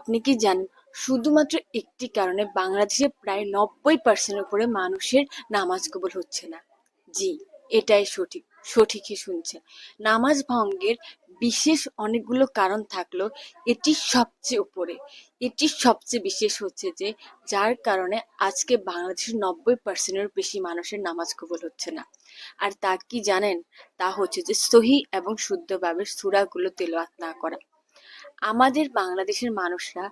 আপনি কি জানেন শুধুমাত্র একটি কারণে বাংলাদেশে প্রায় 90% উপরে মানুষের নামাজ কবুল হচ্ছে না? জি, এটাই সঠিক। সঠিকই শুনছেন। নামাজ ভঙ্গের বিশেষ অনেকগুলো কারণ থাকলেও এটি সবচেয়ে উপরে। এটি সবচেয়ে বিশেষ হচ্ছে যে যার কারণে আজকে বাংলাদেশের 90%-এর বেশি মানুষের নামাজ কবুল হচ্ছে না। আর তা কি জানেন? তা হচ্ছে যে সহি এবং শুদ্ধভাবে সূরাগুলো তেলাওয়াত না করা। আমাদের বাংলাদেশের মানুষরা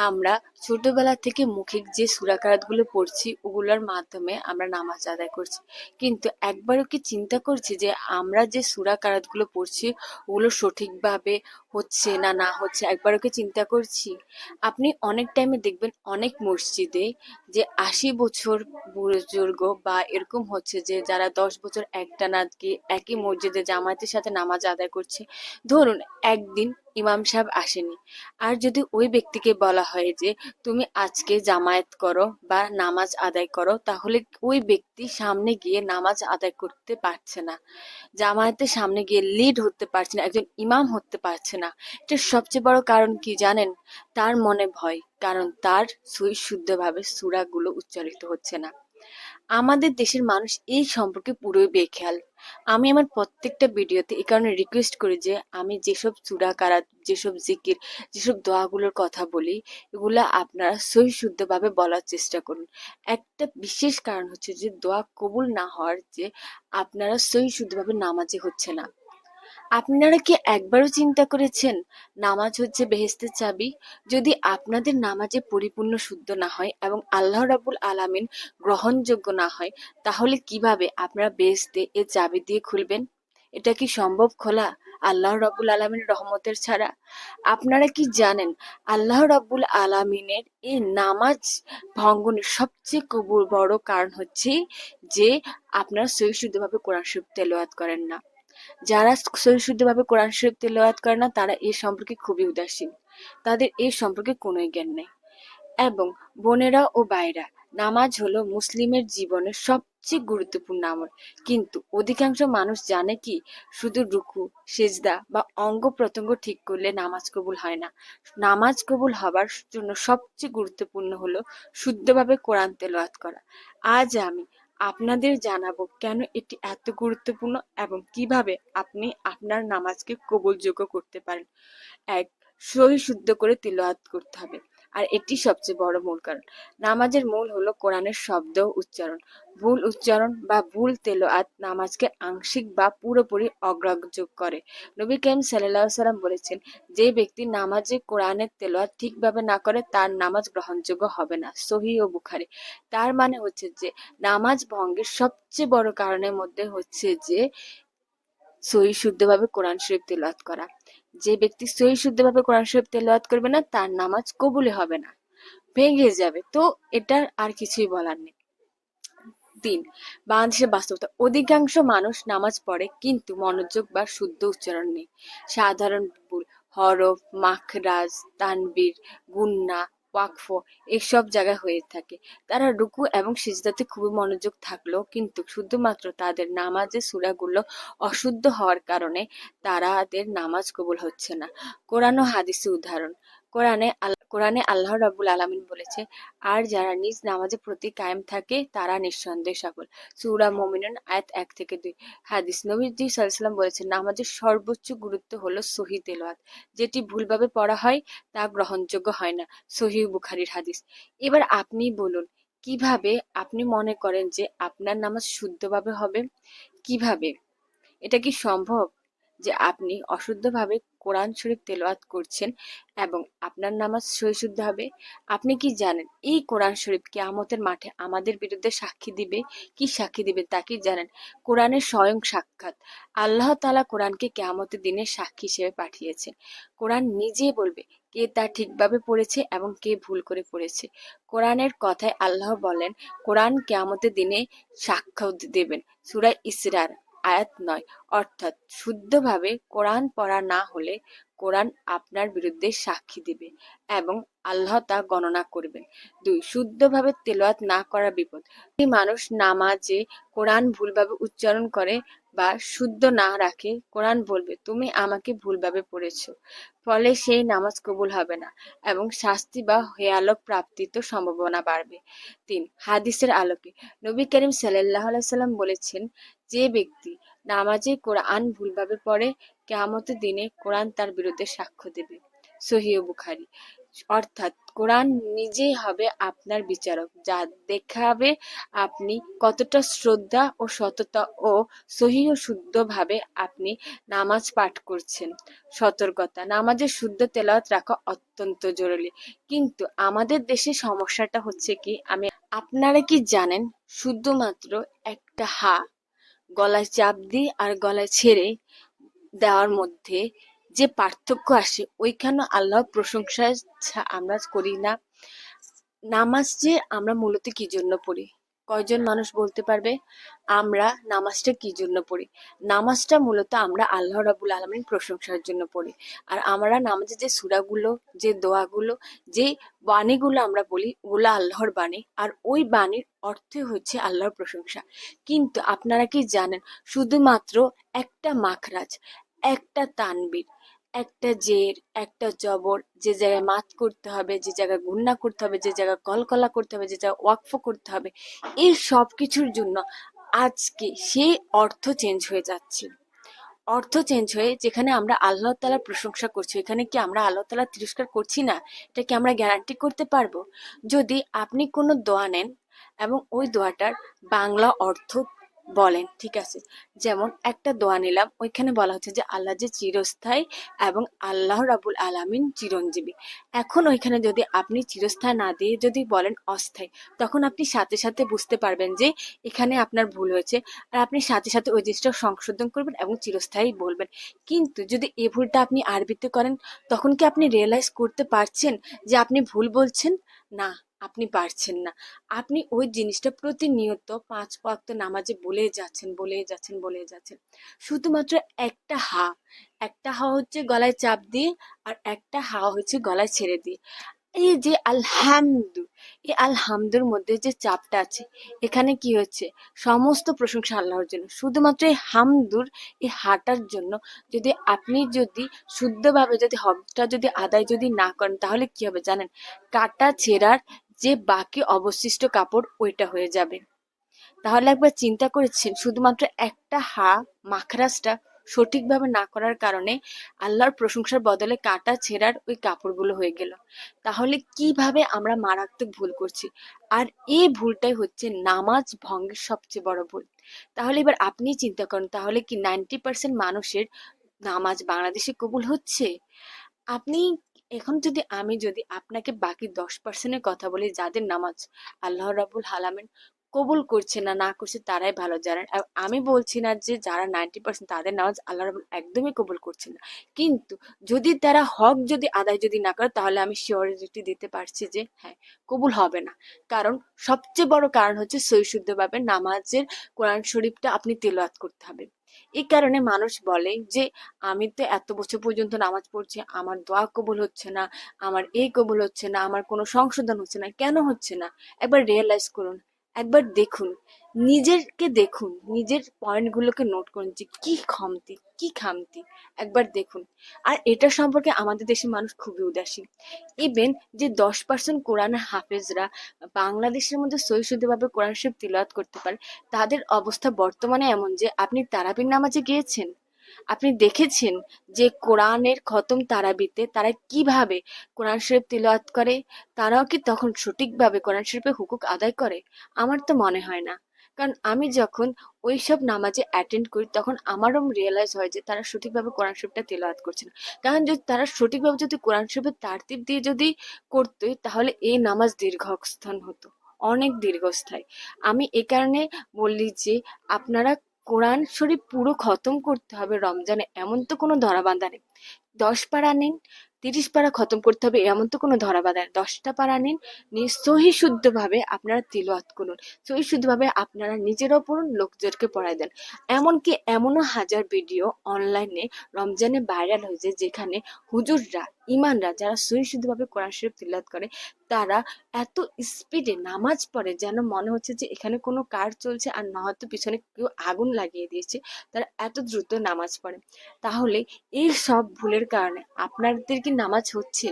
আমরা ছোটবেলা থেকে মৌখিক যে সূরা গুলো পড়ছি ওগুলোর মাধ্যমে আমরা নামাজ আদায় করছি, কিন্তু একবারও কি চিন্তা করছি যে আমরা যে সূরা গুলো পড়ছি ওগুলো সঠিকভাবে হচ্ছে না না হচ্ছে? একবারও কি চিন্তা করছি? আপনি অনেক টাইমে দেখবেন অনেক মসজিদে যে 80 বছর বুজুর্গ বা এরকম হচ্ছে যে যারা 10 বছর একটানা গিয়ে একই মসজিদে জামাতের সাথে নামাজ আদায় করছে। ধরুন একদিন ইমাম সাহেব আসেনি, আর যদি ওই ব্যক্তিকে বলা হয় যে তুমি আজকে জামায়াত করো বা নামাজ আদায় করো, তাহলে ওই ব্যক্তি সামনে গিয়ে নামাজ আদায় করতে পারছে না, জামায়াতের সামনে গিয়ে লিড হতে পারছে না, একজন ইমাম হতে পারছে না। এটার সবচেয়ে বড় কারণ কি জানেন? তার মনে ভয়, কারণ তার সহি শুদ্ধভাবে সূরাগুলো উচ্চারিত হচ্ছে না। আমাদের দেশের মানুষ এই সম্পর্কে পুরোই বেখেয়াল। আমি আমার প্রত্যেকটা ভিডিওতে এই কারণে রিকোয়েস্ট করি যে আমি যেসব সূরা কারাত, যেসব জিকির, যেসব দোয়াগুলোর কথা বলি এগুলা আপনারা সহি শুদ্ধভাবে বলার চেষ্টা করুন। একটা বিশেষ কারণ হচ্ছে যে দোয়া কবুল না হওয়ার যে আপনারা সহি শুদ্ধভাবে নামাজে হচ্ছে না। আপনারা কি একবারও চিন্তা করেছেন নামাজ হচ্ছে বেহেশতের চাবি? যদি আপনাদের নামাজে পরিপূর্ণ শুদ্ধ না হয় এবং আল্লাহ রাব্বুল আলামিন গ্রহণযোগ্য না হয়, তাহলে কিভাবে আপনারা বেহেশতে এর চাবি দিয়ে খুলবেন? এটা কি সম্ভব খোলা আল্লাহ রাব্বুল আলামিনের রহমতের ছাড়া? আপনারা কি জানেন আল্লাহ রাব্বুল আলামিনের এই নামাজ ভঙ্গনের সবচেয়ে বড় কারণ হচ্ছে যে আপনারা সহি শুদ্ধভাবে কোরআন শরীফ তেলাওয়াত করেন না। যারা সহিশুদ্ধভাবে কোরআন শরীফ তেলাওয়াত করে না তারা এ সম্পর্কে খুবই উদাসীন, তাদের এ সম্পর্কে কোনোই জ্ঞান নেই। এবং বোনেরা ও ভাইরা, নামাজ হলো মুসলিমের জীবনের সবচেয়ে গুরুত্বপূর্ণ আমল, কিন্তু অধিকাংশ মানুষ জানে কি শুধু রুকু, সেজদা বা অঙ্গ প্রত্যঙ্গ ঠিক করলে নামাজ কবুল হয় না। নামাজ কবুল হবার জন্য সবচেয়ে গুরুত্বপূর্ণ হলো শুদ্ধভাবে কোরআন তেলাওয়াত করা। আজ আমি আপনাদের জানাবো কেন এটি এত গুরুত্বপূর্ণ এবং কিভাবে আপনি আপনার নামাজকে কবুলযোগ্য করতে পারেন। এক, সহি শুদ্ধ করে তিলাওয়াত করতে হবে। আর এটি সবচেয়ে বড় মূল কারণ। নামাজের মূল হলো কোরআনের শব্দ উচ্চারণ। ভুল উচ্চারণ বা ভুল তেলাওয়াত নামাজকে আংশিক বা পুরোপুরি অগ্রাহ্য করে। নবী করিম সাল্লাল্লাহু আলাইহি সাল্লাম বলেছেন, যে ব্যক্তি নামাজে কোরআনের তেলাওয়াত ঠিকভাবে না করে তার নামাজ গ্রহণযোগ্য হবে না। সহিহ বুখারী। তার মানে হচ্ছে যে নামাজ ভঙ্গের সবচেয়ে বড় কারণের মধ্যে হচ্ছে যে সহি শুদ্ধভাবে কোরআন শরীফ তেলাওয়াত করা। যে ব্যক্তি সহি শুদ্ধভাবে কোরআন শরীফ তেলাওয়াত করবে না তার নামাজ কবুলই হবে না, ভেঙে যাবে। তো এটার আর কিছুই বলার নেই। ৩, বাংলাদেশের বাস্তবতা। অধিকাংশ মানুষ নামাজ পড়ে কিন্তু মনোযোগ বা শুদ্ধ উচ্চারণ নেই। সাধারণ ভুল, হরফ, মাখরাজ, তানবির, গুন্না, ওয়াকফ এসব জায়গায় হয়ে থাকে। তারা রুকু এবং সিজদাতে খুবই মনোযোগ থাকলেও কিন্তু শুধুমাত্র তাদের নামাজের সূরাগুলো অশুদ্ধ হওয়ার কারণে তাদের নামাজ কবুল হচ্ছে না। কোরআন ও হাদিসের উদাহরণ। কোরআনে আল্লাহ রাব্বুল আলামিন বলেছে, আর যারা নিজ নামাজের প্রতি কায়েম থাকে তারা নিঃসন্দেহে সফল। সূরা মুমিনুন আয়াত 1-2। হাদিস, নবীজি সাল্লাল্লাহু আলাইহি ওয়াসাল্লাম বলেছেন, নামাজের সর্বোচ্চ গুরুত্ব হলো সহিহ তেলাওয়াত। যেটি ভুলভাবে পড়া হয় তা গ্রহণযোগ্য হয় না। সহিহ বুখারীর হাদিস। এবার আপনি বলুন, কিভাবে আপনি মনে করেন যে আপনার নামাজ শুদ্ধভাবে হবে? কিভাবে? এটা কি সম্ভব যে আপনি অশুদ্ধভাবে কোরআন শরীফ তেলাওয়াত করছেন এবং আপনার নামাজ সহিশুদ্ধ হবে? আপনি কি জানেন এই কোরআন শরীফ কিয়ামতের মাঠে আমাদের বিরুদ্ধে সাক্ষী দিবে? কি সাক্ষী দিবে তা কি জানেন? কোরআনের স্বয়ং সাক্ষাৎ। আল্লাহ তাআলা কোরআনকে কিয়ামতের দিনে সাক্ষী হিসেবে পাঠিয়েছেন। কোরআন নিজেই বলবে কে তা ঠিকভাবে পড়েছে এবং কে ভুল করে পড়েছে। কোরআনের কথায় আল্লাহ বলেন, কোরআন কিয়ামতের দিনে সাক্ষ্য দেবেন। সূরা ইসরার আয়াত নয়, অর্থাৎ শুদ্ধভাবে কোরআন পড়া না হলে কোরআন আপনার বিরুদ্ধে সাক্ষী দিবে এবং আল্লাহ তা গণনা করবেন। 2, শুদ্ধভাবে তেলাওয়াত না করা বিপদ। যদি মানুষ নামাজে কোরআন ভুলভাবে উচ্চারণ করে বা শুদ্ধ না রাখে, কোরআন বলবে তুমি আমাকে ভুলভাবে পড়েছ, ফলে সেই নামাজ কবুল হবে না এবং শাস্তি বা হেয়ালক প্রাপ্তির সম্ভাবনা বাড়বে। 3, হাদিসের আলোকে নবী করিম সাল্লাল্লাহু আলাইহি সাল্লাম বলেছেন, যে ব্যক্তি নামাজে কোরআন ভুলভাবে পড়ে, কিয়ামতের দিনে কোরআন তার বিরুদ্ধে সাক্ষ্য দেবে। সহিহ বুখারী। অর্থাৎ কোরআন নিজেই হবে আপনার বিচারক, যা দেখাবে আপনি কতটা শ্রদ্ধা ও সততা ও সহিহ শুদ্ধভাবে আপনি নামাজ পাঠ করছেন। সতর্কতা, নামাজের শুদ্ধ তেলাওয়াত রাখা অত্যন্ত জরুরি। কিন্তু আমাদের দেশে সমস্যাটা হচ্ছে কি, আপনারা কি জানেন, শুধুমাত্র একটা হা গলায় চাপ দিয়ে আর গলায় ছেড়ে দেওয়ার মধ্যে যে পার্থক্য আসে, ওইখানে আল্লাহর প্রশংসা আমরা করি না। নামাজ যে আমরা মূলত কি জন্য পড়ি, কয়জন মানুষ বলতে পারবে? আমরা নামাজটা কি জন্য পড়ি? নামাজটা মূলত আমরা আল্লাহ রাব্বুল আলামিন প্রশংসার জন্য পড়ি। আর আমরা নামাজে যে সূরাগুলো, যে দোয়াগুলো, যে বাণীগুলো আমরা বলি, ওগুলো আল্লাহর বাণী, আর ওই বাণীর অর্থ হচ্ছে আল্লাহর প্রশংসা। কিন্তু আপনারা কি জানেন, শুধুমাত্র একটা মাখরাজ, একটা তানবির, একটা জের, একটা জবর, যে জায়গায় মাত করতে হবে, যে জায়গায় গুন্না করতে হবে, যে জায়গায় কলকলা করতে হবে, যে জায়গায় ওয়াকফ করতে হবে, এই সব কিছুর জন্য আজকে সেই অর্থ চেঞ্জ হয়ে যাচ্ছে। অর্থ চেঞ্জ হয়ে যেখানে আমরা আল্লাহ তাআলার প্রশংসা করছি, এখানে কি আমরা আল্লাহ তাআলার তিরস্কার করছি না? এটা কি আমরা গ্যারান্টি করতে পারবো? যদি আপনি কোনো দোয়া নেন এবং ওই দোয়াটার বাংলা অর্থ বলেন, ঠিক আছে, যেমন একটা দোয়া নিলাম, ওইখানে বলা হচ্ছে যে আল্লাহ যে চিরস্থায়ী এবং আল্লাহ রাব্বুল আলামিন চিরঞ্জীবী। এখন ওইখানে যদি আপনি চিরস্থায়ী না দিয়ে যদি বলেন অস্থায়ী, তখন আপনি সাথে সাথে বুঝতে পারবেন যে এখানে আপনার ভুল হয়েছে, আর আপনি সাথে সাথে ওই জিনিসটা সংশোধন করবেন এবং চিরস্থায়ী বলবেন। কিন্তু যদি এই ভুলটা আপনি আরবিতে করেন, তখন কি আপনি রিয়েলাইজ করতে পারছেন যে আপনি ভুল বলছেন? না, আপনি পারছেন না। আপনি ওই জিনিসটা প্রতিনিয়ত 5 ওয়াক্ত নামাজে বলে যাচ্ছেন, বলে যাচ্ছেন, বলে যাচ্ছেন। শুধুমাত্র একটা হা, একটা হা হচ্ছে গলায় চাপ দিয়ে, আর একটা হা হচ্ছে গলায় ছেড়ে দিয়ে। এই যে আলহামদু, এই আলহামদুর মধ্যে যে চাপটা আছে, এখানে কি হচ্ছে, সমস্ত প্রশংসা আল্লাহর জন্য। শুধুমাত্র এই হামদুর, এই হাটার জন্য যদি শুদ্ধভাবে যদি হকটা যদি আদায় যদি না করেন, তাহলে কি হবে জানেন? কাটা ছেঁড়ার যে বাকি অবশিষ্ট কাপড়, ওইটা হয়ে যাবে। তাহলে একবার চিন্তা করেছেন, শুধুমাত্র একটা হা মাখরাজটা সঠিকভাবে না করার কারণে আল্লাহর প্রশংসার বদলে কাটা ছেঁড়ার ওই কাপড়গুলো হয়ে গেল। তাহলে কিভাবে আমরা মারাত্মক ভুল করছি, আর এই ভুলটাই হচ্ছে নামাজ ভঙ্গের সবচেয়ে বড় ভুল। তাহলে এবার আপনি চিন্তা করেন, তাহলে কি 90% মানুষের নামাজ বাংলাদেশে কবুল হচ্ছে? আপনি এখন যদি আমি যদি আপনাকে বাকি 10%-এর কথা বলি, যাদের নামাজ আল্লাহ রাব্বুল আলামিন কবুল করছে না, না করছে, তারাই ভালো জানেন। আর আমি বলছি না যে যারা 90% তাদের নামাজ আল্লাহ রাব্বুল একদমই কবুল করছে না, কিন্তু যদি তারা হক যদি আদায় যদি না করে, তাহলে আমি শিওরিটি দিতে পারছি যে হ্যাঁ, কবুল হবে না। কারণ সবচেয়ে বড় কারণ হচ্ছে সহি শুদ্ধভাবে নামাজের কোরআন শরীফটা আপনি তেলাওয়াত করতে হবে। এই কারণে মানুষ বলে যে আমি তো এত বছর পর্যন্ত নামাজ পড়ছি, আমার দোয়া কবুল হচ্ছে না, আমার এই কবুল হচ্ছে না, আমার কোনো সংশোধন হচ্ছে না। কেন হচ্ছে না? একবার রিয়েলাইজ করুন, একবার দেখুন, নিজেকে দেখুন, নিজের পয়েন্টগুলোকে নোট করুন যে কি খামতি, কি খামতি, একবার দেখুন। আর এটা সম্পর্কে আমাদের দেশের মানুষ খুবই উদাসীন। ইভেন যে 10% কোরআন হাফেজরা বাংলাদেশের মধ্যে সহি শুদ্ধভাবে কোরআন শরীফ তিলাওয়াত করতে পারে, তাদের অবস্থা বর্তমানে এমন যে আপনি তারাবির নামাজে গিয়েছেন, আপনি দেখেছেন যে কোরআনের খতম তারাবিতে তারা কিভাবে কোরআন শরীফ তিলাওয়াত করে? তারাও কি তখন সঠিকভাবে কোরআন শরীফের হুকুক আদায় করে? আমার তো মনে হয় না। কারণ আমি যখন ওইসব নামাজে অ্যাটেন্ড করি, তখন আমারও রিয়েলাইজ হয় যে তারা সঠিকভাবে কোরআন শরীফটা তেলাওয়াত করছে না। কারণ যদি তারা সঠিকভাবে যদি কোরআন শরীফের তারতিব দিয়ে যদি করতে, তাহলে এই নামাজ দীর্ঘস্থান হতো, অনেক দীর্ঘস্থায়ী। আমি এ কারণে বলি যে আপনারা কোরআন শরীফ পুরো খতম করতে হবে রমজানে, এমন তো কোনো ধরাবাঁধা নেই। 10 পারা নিন, 30 পারা খতম করতে হবে এমন তো কোনো ধরা বাঁধা নেই। 10টা পারা নিন, নিয়ে সহি শুদ্ধভাবে আপনারা তিলাওয়াত করুন। সহি শুদ্ধভাবে আপনারা নিজেরাও পড়ুন, লোকজনকে পড়ায় দেন। এমনকি এমনও হাজার ভিডিও অনলাইনে রমজানে ভাইরাল হয়েছে যেখানে হুজুররা, ইমানরা যারা সহি শুদ্ধভাবে কোরআন শরীফ তিলাওয়াত করে, তারা এত স্পিডে নামাজ পড়ে যেন মনে হচ্ছে যে এখানে কোনো কার চলছে আর না হয়তো পিছনে কেউ আগুন লাগিয়ে দিয়েছে। তারা এত দ্রুত নামাজ পড়ে। তাহলে এই সব ভুলের কারণে আপনাদের কি নামাজ হচ্ছে?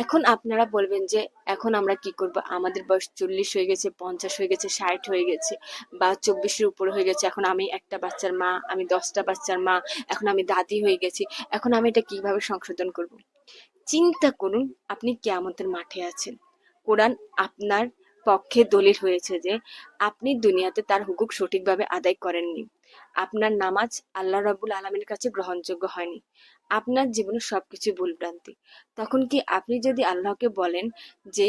এখন আপনারা বলবেন যে এখন আমরা কি করব, আমাদের বয়স 40 হয়ে গেছে, 50 হয়ে গেছে, 60 হয়ে গেছে, বা 24-এর উপরে হয়ে গেছে, এখন আমি একটা বাচ্চার মা, আমি 10টা বাচ্চার মা, এখন আমি দাদি হয়ে গেছি, এখন আমি এটা কিভাবে সংশোধন করব? চিন্তা করুন, আপনি কিয়ামতের মাঠে আছেন। কোরআন আপনার পক্ষে দলিল হয়েছে যে আপনি দুনিয়াতে তার হুকুক সঠিকভাবে আদায় করেননি। আপনার নামাজ আল্লাহ রাব্বুল আলামিনের কাছে গ্রহণযোগ্য হয়নি। আপনার জীবনে সবকিছু ভুলভ্রান্তি। তখন কি আপনি যদি আল্লাহকে বলেন যে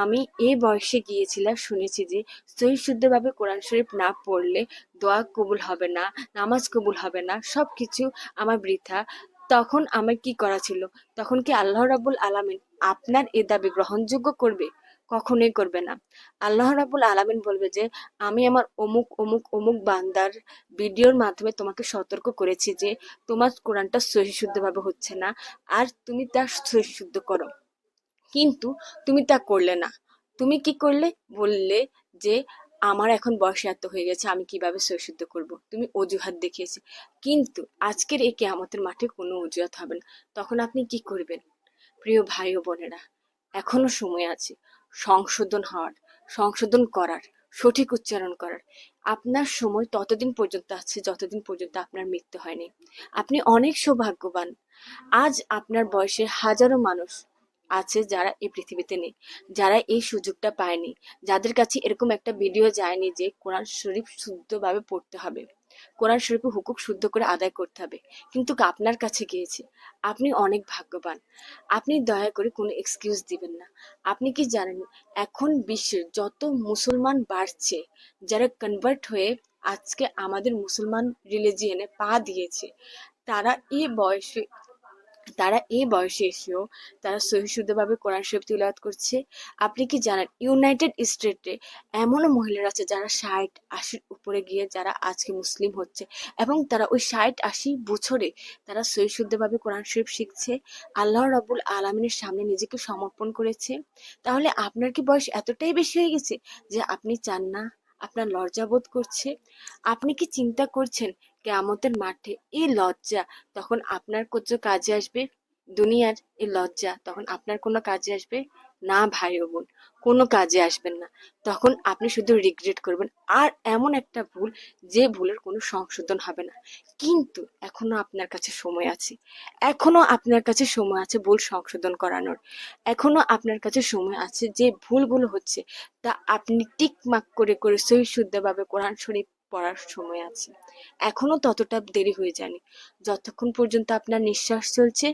আমি এই বয়সে গিয়েছিলাম, শুনেছি যে সহি শুদ্ধভাবে কোরআন শরীফ না পড়লে দোয়া কবুল হবে না, নামাজ কবুল হবে না, সবকিছু আমার বৃথা, তখন আমার কি করা ছিল? তখন কি আল্লাহ রাব্বুল আলামিন আপনার এ দাবি গ্রহণযোগ্য করবে? কখনোই করবে না। আল্লাহ রাব্বুল আলামিন বলবে যে আমি আমার অমুক অমুক অমুক বান্দার ভিডিওর মাধ্যমে তোমাকে সতর্ক করেছি যে তোমার কোরআনটা সহি শুদ্ধভাবে হচ্ছে না, আর তুমি তা সহি শুদ্ধ করো। কিন্তু তুমি তা করলে না। তুমি কি করলে? বললে যে আমার এখন বয়স এত হয়ে গেছে, আমি কিভাবে সহিশুদ্ধ করব? তুমি অজুহাত দেখিয়েছি। কিন্তু আজকের এই কেয়ামতের মাঠে কোনো অজুহাত হবে না। তখন আপনি কি করবেন? প্রিয় ভাই ও বোনেরা, এখনো সময় আছে সংশোধন হওয়ার, সংশোধন করার, সঠিক উচ্চারণ করার। আপনার সময় ততদিন পর্যন্ত আছে যতদিন পর্যন্ত আপনার মৃত্যু হয়নি। আপনি অনেক সৌভাগ্যবান। আজ আপনার বয়সে হাজারো মানুষ আছে যারা এই পৃথিবীতে নেই, যারা এই সুযোগটা পায়নি, যাদের কাছে এরকম একটা ভিডিও যায়নি যে কোরআন শরীফ শুদ্ধভাবে পড়তে হবে, কোরআন শরীফের হুকুক শুদ্ধ করে আদায় করতে হবে, কিন্তু আপনার কাছে গিয়েছে। আপনি অনেক ভাগ্যবান। আপনি দয়া করে কোনো এক্সকিউজ দিবেন না। আপনি কি জানেন এখন বিশ্বের যত মুসলমান বাড়ছে, যারা কনভার্ট হয়ে আজকে আমাদের মুসলমান রিলিজিয়নে পা দিয়েছে, তারা এই বয়সে তারা এই বয়সে এসেও তারা সহিশুদ্ধভাবে কোরআন শরীফ তিলাওয়াত করছে। আপনি কি জানেন ইউনাইটেড স্টেটে এমনও মহিলারা আছে যারা 60-80 উপরে গিয়ে যারা আজকে মুসলিম হচ্ছে, এবং তারা ওই 60-80 বছরে তারা সহিশুদ্ধভাবে কোরআন শরীফ শিখছে, আল্লাহ রাব্বুল আলামিনের সামনে নিজেকে সমর্পণ করেছে। তাহলে আপনার কি বয়স এতটাই বেশি হয়ে গেছে যে আপনি চান না, আপনার লজ্জা বোধ করছে? আপনি কি চিন্তা করছেন কিয়ামতের মাঠে এই লজ্জা তখন আপনার কোনো কাজে আসবে? দুনিয়ার এই লজ্জা তখন আপনার কোনো কাজে আসবে? না ভাই ও বোন, কোনো কাজে আসবেন না। তখন আপনি শুধু রিগ্রেট করবেন, আর এমন একটা ভুল যে ভুলের কোনো সংশোধন হবে না। কিন্তু এখনো আপনার কাছে সময় আছে, এখনো আপনার কাছে সময় আছে ভুল সংশোধন করানোর, এখনো আপনার কাছে সময় আছে যে ভুলগুলো হচ্ছে তা আপনি টিক মার্ক করে করে সহি শুদ্ধভাবে কোরআন শরীফ পড়ার সময় আছে। এখনো ততটা দেরি হয়ে যায়নি। যতক্ষণ পর্যন্ত আপনার নিঃশ্বাস চলছে,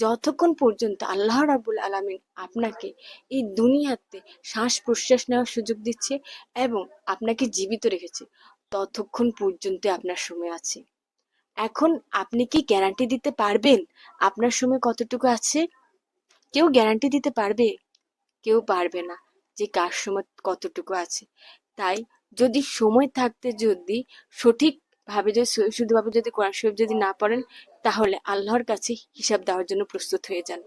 যতক্ষণ পর্যন্ত আল্লাহ রাব্বুল আলামিন আপনাকে এই দুনিয়াতে শ্বাস প্রশ্বাস নেওয়ার সুযোগ দিচ্ছে এবং আপনাকে জীবিত রেখেছে, ততক্ষণ পর্যন্ত আপনার সময় আছে। এখন আপনি কি গ্যারান্টি দিতে পারবেন আপনার সময় কতটুকু আছে? কেউ গ্যারান্টি দিতে পারবে? কেউ পারবে না যে কার সময় কতটুকু আছে। তাই যদি সময় থাকতে যদি সঠিক ভাবে যদি শুধুভাবে যদি কোরআন শরীফ যদি না পড়েন, তাহলে আল্লাহর কাছে হিসাব দেওয়ার জন্য প্রস্তুত হয়ে যান।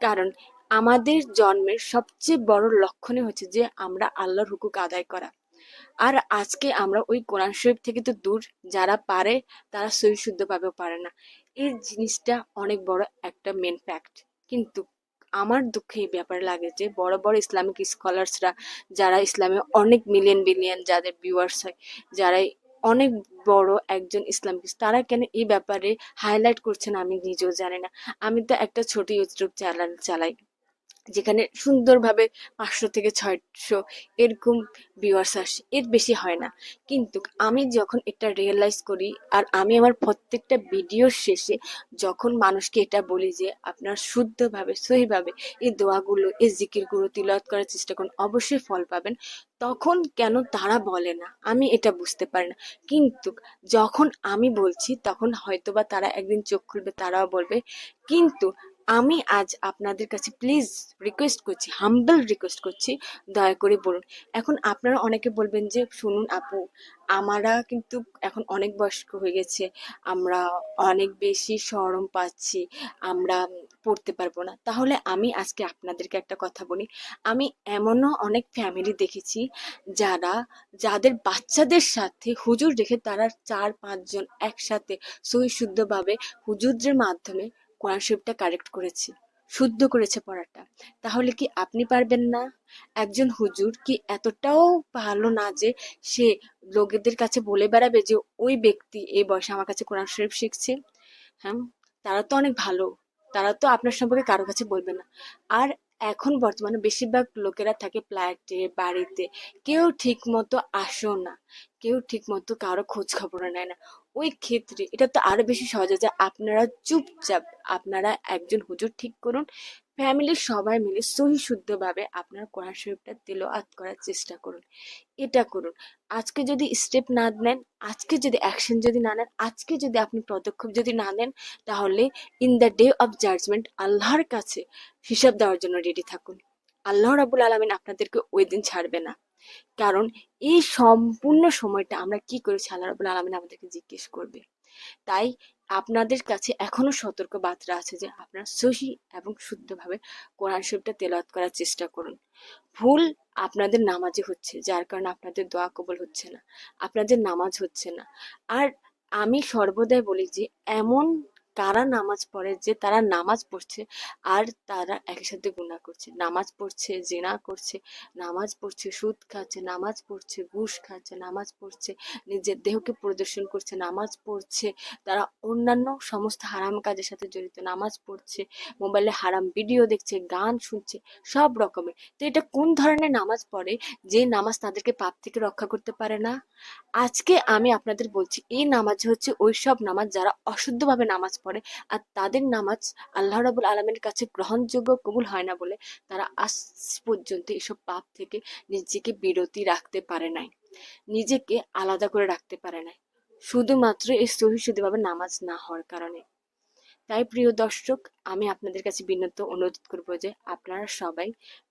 কারণ আমাদের জন্মের সবচেয়ে বড় লক্ষণই হচ্ছে যে আমরা আল্লাহর হুকুক আদায় করা। আর আজকে আমরা ওই কোরআন শরীফ থেকে তো দূর, যারা পারে তারা সহি শুদ্ধভাবেও পারে না। এই জিনিসটা অনেক বড় একটা মেন ফ্যাক্ট। কিন্তু আমার দুঃখে এই ব্যাপারে লাগে যে বড় বড় ইসলামিক স্কলার্সরা, যারা ইসলামে অনেক মিলিয়ন বিলিয়ন যাদের ভিউয়ার্স হয়, যারা অনেক বড় একজন ইসলামিক, তারা কেন এই ব্যাপারে হাইলাইট করছে না আমি নিজেও জানি না। আমি তো একটা ছোট ইউটিউব চ্যানেল চালাই যেখানে সুন্দরভাবে 500 থেকে 600 এরকম ভিউয়ার্স আসে, এর বেশি হয় না। কিন্তু আমি যখন এটা রিয়েলাইজ করি আর আমি আমার প্রত্যেকটা ভিডিওর শেষে যখন মানুষকে এটা বলি যে আপনার শুদ্ধভাবে সহিভাবে এই দোয়াগুলো এই জিকিরগুলো তিলাওয়াত করার চেষ্টা করুন, অবশ্যই ফল পাবেন, তখন কেন তারা বলে না আমি এটা বুঝতে পারি না। কিন্তু যখন আমি বলছি তখন হয়তোবা তারা একদিন চোখ খুলবে, তারাও বলবে। কিন্তু আমি আজ আপনাদের কাছে প্লিজ রিকোয়েস্ট করছি, হাম্বল রিকোয়েস্ট করছি, দয়া করে বলুন। এখন আপনারা অনেকে বলবেন যে শুনুন আপু, আমরা কিন্তু এখন অনেক বয়স্ক হয়ে গেছে, আমরা অনেক বেশি শরম পাচ্ছি, আমরা পড়তে পারবো না। তাহলে আমি আজকে আপনাদেরকে একটা কথা বলি, আমি এমনও অনেক ফ্যামিলি দেখেছি যারা, যাদের বাচ্চাদের সাথে হুজুর রেখে তারা 4-5 জন একসাথে সহি শুদ্ধভাবে হুজুরদের মাধ্যমে কোরআন শরীফটা কারেক্ট করেছি, শুদ্ধ করেছে পড়াটা। তাহলে কি আপনি পারবেন না? একজন হুজুর কি এতটাও ভালো না যে সে লোকেদের কাছে বলে বেড়াবে যে ওই ব্যক্তি এই বয়সে আমার কাছে কোরআন শরীফ শিখছে? হ্যাঁ, তারা তো অনেক ভালো, তারা তো আপনার সম্পর্কে কারো কাছে বলবে না। আর এখন বর্তমানে বেশিরভাগ লোকেরা থাকে ফ্ল্যাটে, বাড়িতে, কেউ ঠিক মতো আসেও না, কেউ ঠিক মতো কারো খোঁজ খবর নেয় না। ওই ক্ষেত্রে এটা তো আরো বেশি সহজ যে আপনারা চুপচাপ আপনারা একজন হুজুর ঠিক করুন, ফ্যামিলির সবাই মিলে সহি শুদ্ধভাবে আপনার কোরআন শরীফটা তিলাওয়াত করার চেষ্টা করুন। এটা করুন। আজকে যদি স্টেপ না নেন, আজকে যদি অ্যাকশন যদি না নেন, আজকে যদি আপনি পদক্ষেপ যদি না নেন, তাহলে in the day of judgement আল্লাহর কাছে হিসাব দেওয়ার জন্য রেডি থাকুন। আল্লাহ রাব্বুল আলামিন আপনাদেরকে ওই দিন ছাড়বে না। কারণ এই সম্পূর্ণ সময়টা আমরা কি করেছি আল্লাহ রাব্বুল আলামিন আমাদেরকে জিজ্ঞেস করবে। তাই আপনাদের কাছে এখনো সতর্ক বার্তা আছে যে আপনারা সহি এবং শুদ্ধভাবে কোরআন শরীফটা তেলাওয়াত করার চেষ্টা করুন। ভুল আপনাদের নামাজে হচ্ছে, যার কারণে আপনাদের দোয়া কবুল হচ্ছে না, আপনাদের নামাজ হচ্ছে না। আর আমি সর্বদাই বলি যে এমন কারা নামাজ পড়ে যে তারা নামাজ পড়ছে আর তারা একই সাথে গুনাহ করছে, নামাজ পড়ছে জিনা করছে, নামাজ পড়ছে সুদ খাচ্ছে, নামাজ পড়ছে ঘুষ খাচ্ছে, নামাজ পড়ছে নিজের দেহকে প্রদর্শন করছে, নামাজ পড়ছে তারা অন্যান্য সমস্ত হারাম কাজের সাথে জড়িত, নামাজ পড়ছে মোবাইলে হারাম ভিডিও দেখছে, গান শুনছে, সব রকমের। তো এটা কোন ধরনের নামাজ পড়ে যে নামাজ তাদেরকে পাপ থেকে রক্ষা করতে পারে না? আজকে আমি আপনাদের বলছি এই নামাজ হচ্ছে ওইসব নামাজ যারা অশুদ্ধভাবে নামাজ পড়ে, আর তাদের নামাজ আল্লাহ রাব্বুল আলামিনের কাছে গ্রহণযোগ্য কবুল হয় না বলে তারা আজ পর্যন্ত এসব পাপ থেকে নিজেকে বিরতি রাখতে পারে নাই, নিজেকে আলাদা করে রাখতে পারে নাই, শুধুমাত্র এই সহিষ্ণুভাবে নামাজ না হওয়ার কারণে। তাই প্রিয় দর্শক, আমি আপনাদের কাছে বিনীত অনুরোধ করব যে আপনারা সবাই,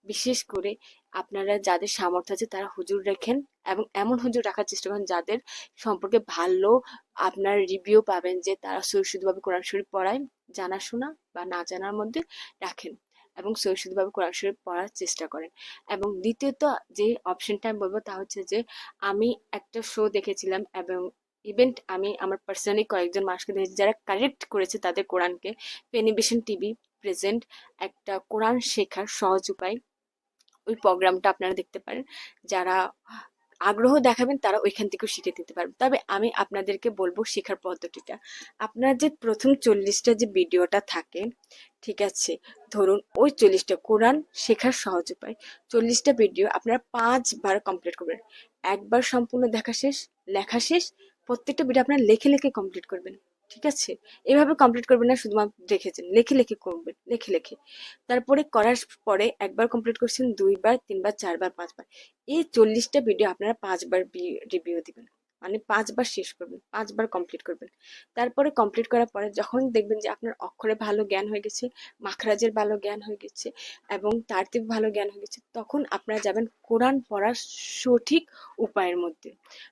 বিশেষ করে আপনারা যাদের সামর্থ্য আছে তারা হুজুর রাখেন, এবং এমন হুজুর রাখার চেষ্টা করেন যাদের সম্পর্কে ভালো আপনার রিভিউ পাবেন যে তারা সুরশুদ্ধভাবে কোরআন শরীফ পড়ায়, জানাশোনা বা না জানার মধ্যে রাখেন এবং সুরশুদ্ধভাবে কোরআন শরীফ পড়ার চেষ্টা করেন। এবং দ্বিতীয়ত যে অপশনটা আমি বলবো তা হচ্ছে যে আমি একটা শো দেখেছিলাম, এবং ইভেন্ট আমি আমার পার্সোনালি কয়েকজন মানুষকে দেখেছি যারা কারেক্ট করেছে তাদের কোরআনকে। ফেনিভিশন টিভি প্রেজেন্ট একটা কোরআন শেখার সহজ উপায়, ওই প্রোগ্রামটা আপনারা দেখতে পারেন। যারা আগ্রহ দেখাবেন তারা ওইখান থেকেও শিখে নিতে পারবেন। তবে আমি আপনাদেরকে বলবো শেখার পদ্ধতিটা, আপনার যে প্রথম 40টা যে ভিডিওটা থাকে, ঠিক আছে, ধরুন ওই 40টা কোরআন শেখার সহজ উপায়, 40টা ভিডিও আপনারা 5 বার কমপ্লিট করবেন। একবার সম্পূর্ণ দেখা শেষ, লেখা শেষ, প্রত্যেকটা ভিডিও আপনারা লেখে লেখে কমপ্লিট করবেন। ঠিক আছে, এভাবে কমপ্লিট করবেন না শুধুমাত্র দেখেছেন, লেখে লেখে করবেন, লেখে লেখে। তারপরে করার পরে একবার কমপ্লিট করছেন, 2বার, 3বার, 4বার, 5বার, এই 40টা ভিডিও আপনারা 5বার রিভিউ দিবেন, মানে 5বার শেষ করবেন, 5বার কমপ্লিট করবেন। তারপরে কমপ্লিট করার পরে যখন দেখবেন যে আপনার অক্ষরে ভালো জ্ঞান হয়ে গেছে, মাখরাজের ভালো জ্ঞান হয়ে গেছে এবং তারতিব ভালো জ্ঞান হয়ে গেছে, তখন আপনারা যাবেন কোরআন পড়ার সঠিক উপায়ের মধ্যে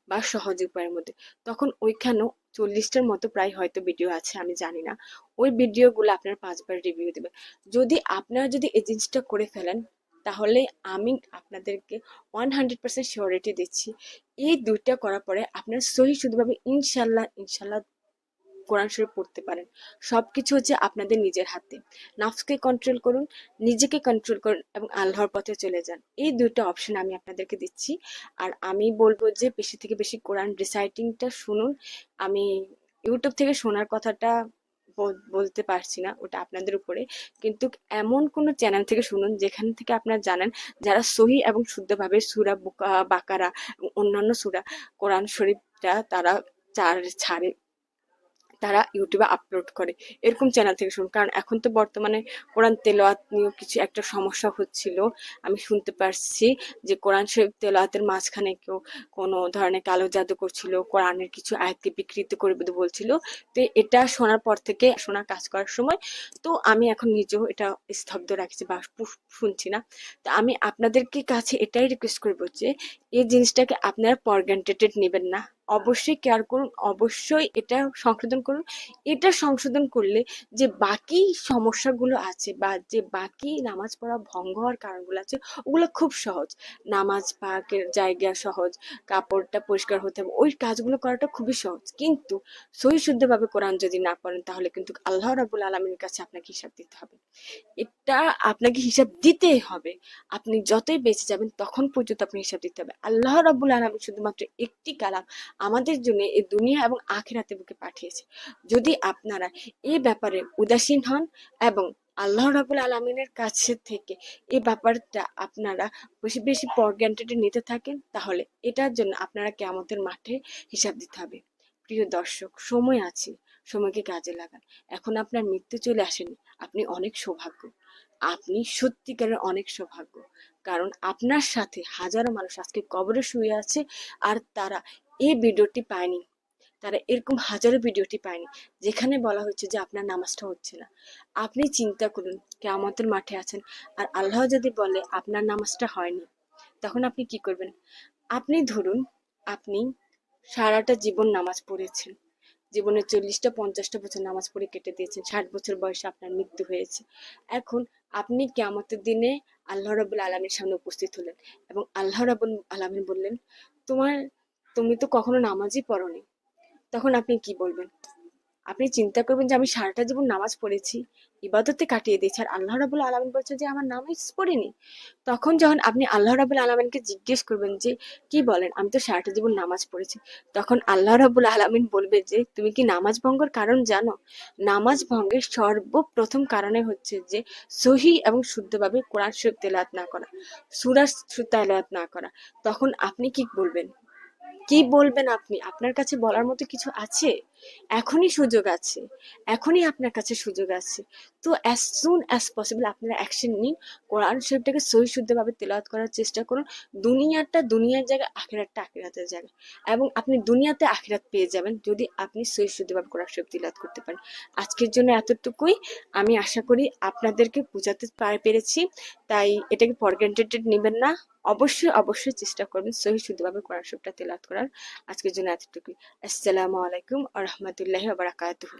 বা সহজ উপায়ের মধ্যে। তখন ওইখানেও 40টার মতো প্রায় হয়তো ভিডিও আছে, আমি জানি না, ওই ভিডিওগুলো আপনারা 5বার রিভিউ দেবেন। যদি আপনারা যদি এই জিনিসটা করে ফেলেন, তাহলে আমি আপনাদেরকে 100% শিওরিটি দিচ্ছি, এই দুইটা করার পরে আপনার সহি শুদ্ধভাবে ইনশাল্লাহ ইনশাল্লাহ কোরআন শরীফ পড়তে পারেন। সবকিছু হচ্ছে আপনাদের নিজের হাতে। নাফসকে কন্ট্রোল করুন, নিজেকে কন্ট্রোল করুন এবং আল্লাহর পথে চলে যান। এই দুইটা অপশন আমি আপনাদেরকে দিচ্ছি। আর আমি বলবো যে বেশি থেকে বেশি কোরআন রিসাইটিংটা শুনুন। আমি ইউটিউব থেকে শোনার কথাটা বলতে পারছি না, ওটা আপনাদের উপরে। কিন্তু এমন কোনো চ্যানেল থেকে শুনুন যেখান থেকে আপনারা জানেন যারা সহি এবং শুদ্ধভাবে সূরা বাকারা এবং অন্যান্য সূরা কোরআন শরীফটা তারা ছাড়ে, তারা ইউটিউবে আপলোড করে, এরকম চ্যানেল থেকে শুনুন। কারণ এখন তো বর্তমানে কোরআন তেলাওয়াত নিয়েও কিছু একটা সমস্যা হচ্ছিল, আমি শুনতে পারছি যে কোরআন শরীফ তেলাওয়াতের মাঝখানে কেউ কোনো ধরনের কালো জাদু করছিল, কোরআনের কিছু আয়াতকে বিকৃত করে বলছিল। তো এটা শোনার পর থেকে শোনা কাজ করার সময় তো আমি এখন নিজেও এটা স্তব্ধ রাখছি বা শুনছি না। তো আমি আপনাদেরকে কাছে এটাই রিকোয়েস্ট করবো যে এই জিনিসটাকে আপনারা ফর গ্রান্টেড নেবেন না, অবশ্যই কেয়ার করুন, অবশ্যই এটা সংশোধন করুন। এটা সংশোধন করলে যে বাকি সমস্যাগুলো আছে বা যে বাকি নামাজ পড়া ভঙ্গ হওয়ার কারণগুলো আছে ওগুলো খুব সহজ। নামাজ পাকের জায়গা সহজ, কাপড়টা পরিষ্কার হতে হবে, ওই কাজগুলো করাটা খুবই সহজ। কিন্তু সহি শুদ্ধভাবে কোরআন যদি না পড়েন তাহলে কিন্তু আল্লাহ রাব্বুল আলামিনের কাছে আপনাকে হিসাব দিতে হবে। এটা আপনাকে হিসাব দিতেই হবে। আপনি যতই বেঁচে যাবেন তখন পর্যন্ত আপনি হিসাব দিতে হবে। আল্লাহ রাব্বুল আলামিন শুধুমাত্র একটি কালাম আমাদের জন্য এই দুনিয়া এবং আখিরাতে বুকে পাঠিয়েছে। যদি আপনারা এই ব্যাপারে উদাসীন হন এবং আল্লাহ রাব্বুল আলামিনের কাছে থেকে এই ব্যাপারটা আপনারা বেশি বেশি ফর গ্রান্টেড নিতে থাকেন, তাহলে এটার জন্য আপনারা কিয়ামতের মাঠে হিসাব দিতে হবে। প্রিয় দর্শক, সময় আছে, সময়কে কাজে লাগান। এখন আপনার মৃত্যু চলে আসেনি, আপনি অনেক সৌভাগ্য, আপনি সত্যিকারের অনেক সৌভাগ্য। কারণ আপনার সাথে হাজারো মানুষ আজকে কবরে শুয়ে আছে আর তারা এই ভিডিওটি পায়নি, তারা এরকম হাজারো ভিডিওটি পায়নি যেখানে বলা হচ্ছে যে আপনার নামাজটা হচ্ছে না। আপনি চিন্তা করুন, কিয়ামতের মাঠে আছেন আর আল্লাহ যদি বলে আপনার নামাজটা হয়নি, তখন আপনি কি করবেন? আপনি ধরুন আপনি সারাটা জীবন নামাজ পড়েছেন, জীবনের 40টা 50টা বছর নামাজ পড়ে কেটে দিয়েছেন, 60 বছর বয়সে আপনার মৃত্যু হয়েছে। এখন আপনি কিয়ামতের দিনে আল্লাহ রাব্বুল আলামিনের সামনে উপস্থিত হলেন এবং আল্লাহ রাব্বুল আলামিন বললেন, তোমার তুমি তো কখনো নামাজই পড়োনি। তখন আপনি কি বলবেন? আপনি চিন্তা করবেন যে আমি সারাটা জীবন নামাজ পড়েছি, ইবাদতে কাটিয়ে দিয়েছি, আর আল্লাহ রাব্বুল আলামিন বলছে যে আমার নামাজ পড়িনি। তখন যখন আপনি আল্লাহ রাব্বুল আলামিনকে জিজ্ঞেস করবেন যে কি বলেন, আমি তো সারাটা জীবন নামাজ পড়েছি, তখন আল্লাহ রাব্বুল আলামিন বলবে যে তুমি কি নামাজ ভঙ্গের কারণ জানো? নামাজ ভঙ্গের সর্বপ্রথম কারণে হচ্ছে যে সহি এবং শুদ্ধভাবে কোরআন শরীফ তেলাওয়াত না করা, সূরা তেলাওয়াত না করা। তখন আপনি কি বলবেন? কি বলবেন আপনি? আপনার কাছে বলার মতো কিছু আছে? এখনই সুযোগ আছে, এখনই আপনার কাছে সুযোগ আছে। তো as soon as possible আপনারা অ্যাকশন নিন, কোরআন শরীফটাকে সহি শুদ্ধভাবে তেলাওয়াত করার চেষ্টা করুন। দুনিয়াটা দুনিয়ার জায়গায়, আখিরাতটা আখিরাতের জায়গায়, এবং আপনি দুনিয়াতে আখিরাত পেয়ে যাবেন যদি আপনি সহি শুদ্ধভাবে কোরআন শরীফ তেলাওয়াত করতে পারেন। আজকের জন্য এতটুকুই। আমি আশা করি আপনাদেরকে বোঝাতে পেরেছি। তাই এটাকে ফর গ্রান্টেড নেবেন না, অবশ্যই অবশ্যই চেষ্টা করবেন সহি শুদ্ধভাবে কোরআন শরীফটা তেলাওয়াত করার। আজকের জন্য এতটুকুই। আসসালামু আলাইকুম ওয়া রাহমাতুল্লাহি ওয়া বারাকাতুহু।